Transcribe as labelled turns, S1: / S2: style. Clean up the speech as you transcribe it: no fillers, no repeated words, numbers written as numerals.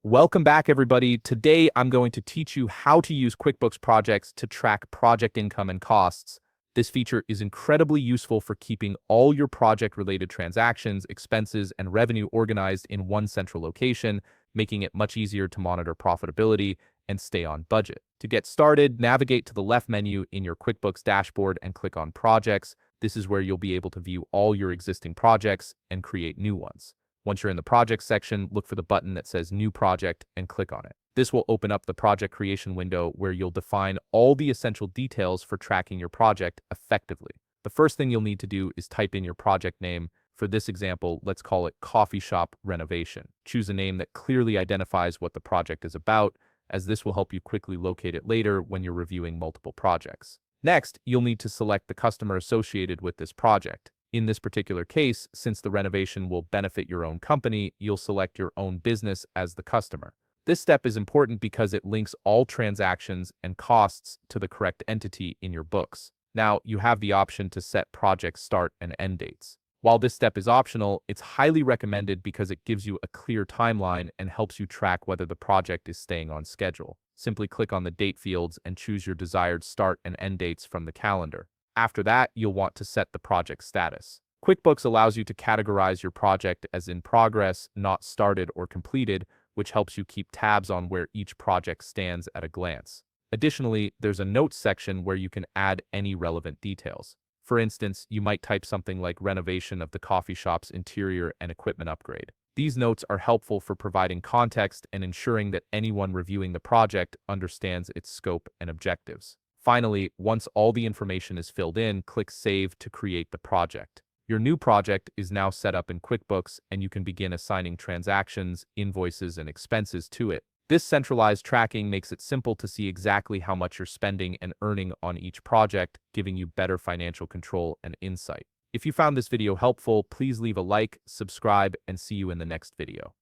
S1: Welcome back, everybody. Today, I'm going to teach you how to use QuickBooks Projects to track project income and costs. This feature is incredibly useful for keeping all your project-related transactions, expenses, and revenue organized in one central location, making it much easier to monitor profitability and stay on budget. To get started, navigate to the left menu in your QuickBooks dashboard and click on Projects. This is where you'll be able to view all your existing projects and create new ones. Once you're in the Projects section, look for the button that says New Project and click on it. This will open up the project creation window where you'll define all the essential details for tracking your project effectively. The first thing you'll need to do is type in your project name. For this example, let's call it Coffee Shop Renovation. Choose a name that clearly identifies what the project is about, as this will help you quickly locate it later when you're reviewing multiple projects. Next, you'll need to select the customer associated with this project. In this particular case, since the renovation will benefit your own company, you'll select your own business as the customer. This step is important because it links all transactions and costs to the correct entity in your books. Now, you have the option to set project start and end dates. While this step is optional, it's highly recommended because it gives you a clear timeline and helps you track whether the project is staying on schedule. Simply click on the date fields and choose your desired start and end dates from the calendar. After that, you'll want to set the project status. QuickBooks allows you to categorize your project as in progress, not started or completed, which helps you keep tabs on where each project stands at a glance. Additionally, there's a notes section where you can add any relevant details. For instance, you might type something like renovation of the coffee shop's interior and equipment upgrade. These notes are helpful for providing context and ensuring that anyone reviewing the project understands its scope and objectives. Finally, once all the information is filled in, click Save to create the project. Your new project is now set up in QuickBooks, and you can begin assigning transactions, invoices, and expenses to it. This centralized tracking makes it simple to see exactly how much you're spending and earning on each project, giving you better financial control and insight. If you found this video helpful, please leave a like, subscribe, and see you in the next video.